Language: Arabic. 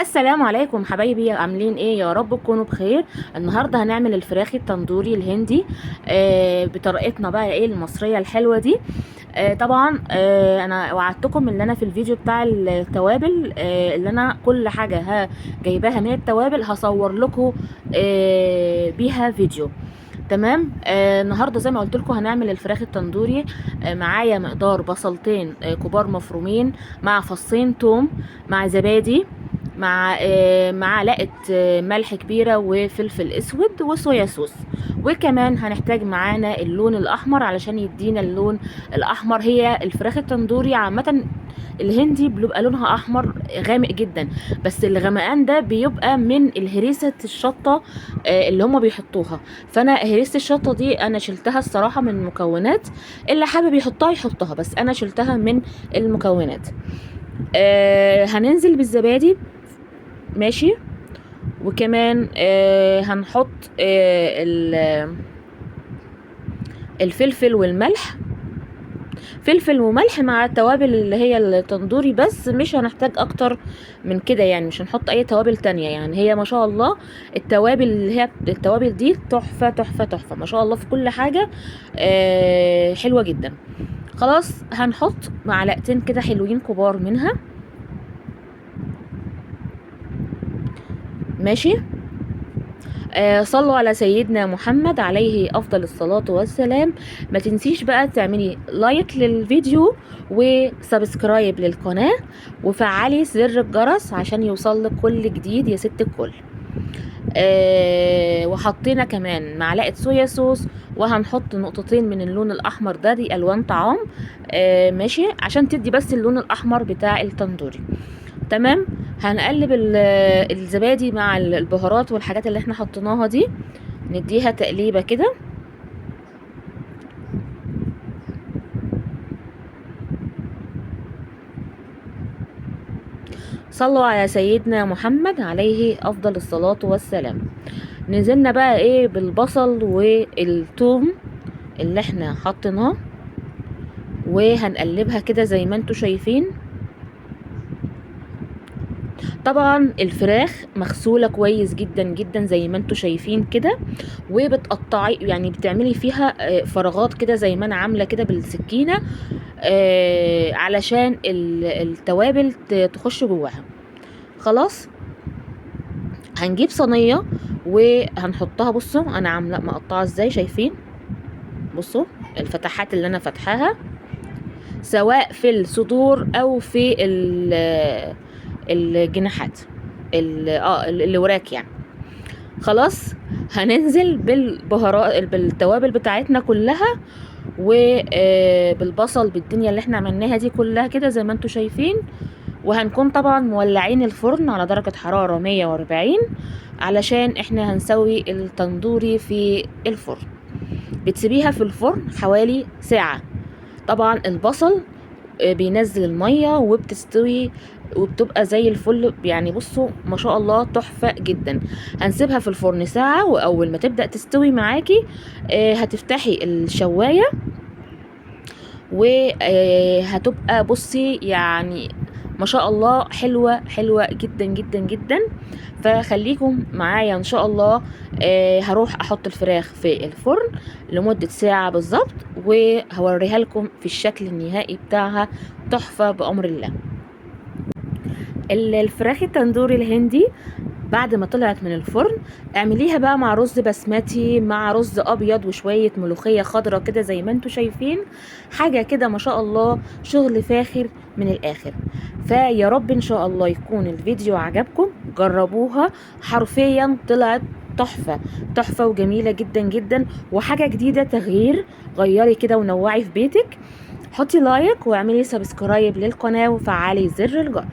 السلام عليكم حبايبي، عاملين ايه؟ يا رب تكونوا بخير. النهارده هنعمل الفراخ التندوري الهندي بطريقتنا بقى ايه المصريه الحلوه دي. طبعا انا وعدتكم ان انا في الفيديو بتاع التوابل اللي انا كل حاجه جايباها من التوابل هصور لكم بيها فيديو. تمام. النهارده زي ما قلت لكم هنعمل الفراخ التندوري. معايا مقدار بصلتين كبار مفرومين، مع فصين توم، مع زبادي، مع معلقه ملح كبيره، وفلفل اسود، وصويا صوص. وكمان هنحتاج معانا اللون الاحمر علشان يدينا اللون الاحمر. هي الفراخ التندوري عامه الهندي بيبقى لونها احمر غامق جدا، بس الغمقان ده بيبقى من الهريسه الشطه اللي هما بيحطوها. فانا هريسه الشطه دي انا شلتها الصراحه من المكونات، اللي حابب يحطها يحطها، بس انا شلتها من المكونات. هننزل بالزبادي، ماشي. وكمان هنحط الفلفل والملح، فلفل وملح مع التوابل اللي هي التندوري بس، مش هنحتاج اكتر من كده يعني، مش هنحط اي توابل تانية يعني. هي ما شاء الله التوابل اللي هي التوابل دي تحفة تحفة تحفة ما شاء الله في كل حاجة، حلوة جدا. خلاص هنحط معلقتين كده حلوين كبار منها، ماشي. صلوا على سيدنا محمد عليه افضل الصلاة والسلام. ما تنسيش بقى تعملي لايك للفيديو وسبسكرايب للقناة، وفعلي زر الجرس عشان يوصلك كل جديد يا ست الكل. وحطينا كمان معلقة صويا صوص، وهنحط نقطتين من اللون الاحمر ده، دي الوان طعام، ماشي، عشان تدي بس اللون الاحمر بتاع التندوري. تمام. هنقلب الزبادي مع البهارات والحاجات اللي احنا حطيناها دي، نديها تقليبه كده. صلوا على سيدنا محمد عليه افضل الصلاة والسلام. نزلنا بقى ايه بالبصل والثوم اللي احنا حطيناه، وهنقلبها كده زي ما انتوا شايفين. طبعا الفراخ مغسوله كويس جدا جدا زي ما انتوا شايفين كده، وبتقطعي يعني بتعملي فيها فراغات كده زي ما انا عامله كده بالسكينه، علشان التوابل تخش جواها. خلاص هنجيب صينيه وهنحطها. بصوا انا عامله مقطعه ازاي، شايفين؟ بصوا الفتحات اللي انا فتحاها، سواء في الصدور او في الجناحات اللي وراك يعني. خلاص هننزل بالبهارات بالتوابل بتاعتنا كلها، وبالبصل بالدنيا اللي احنا عملناها دي كلها كده زي ما انتوا شايفين. وهنكون طبعا مولعين الفرن على درجة حرارة 140 علشان احنا هنسوي التندوري في الفرن. بتسيبيها في الفرن حوالي ساعة. طبعا البصل بينزل المية وبتستوي وبتبقى زي الفل يعني. بصوا ما شاء الله تحفة جدا. هنسيبها في الفرن ساعة، واول ما تبدأ تستوي معاكي هتفتحي الشواية، وهتبقى بصي يعني ما شاء الله حلوة حلوة جدا جدا جدا. فخليكم معايا ان شاء الله. هروح احط الفراخ في الفرن لمدة ساعة بالظبط، وهوريها لكم في الشكل النهائي بتاعها. تحفة بأمر الله. الفراخ التندوري الهندي بعد ما طلعت من الفرن اعمليها بقى مع رز بسمتي، مع رز ابيض، وشوية ملوخية خضرة كده زي ما انتوا شايفين. حاجة كده ما شاء الله شغل فاخر من الاخر. فيا رب ان شاء الله يكون الفيديو عجبكم، جربوها. حرفيا طلعت تحفة تحفة وجميلة جدا جدا، وحاجة جديدة تغيير. غيري كده ونوعي في بيتك. حطي لايك واعملي سبسكرايب للقناة وفعلي زر الجرس.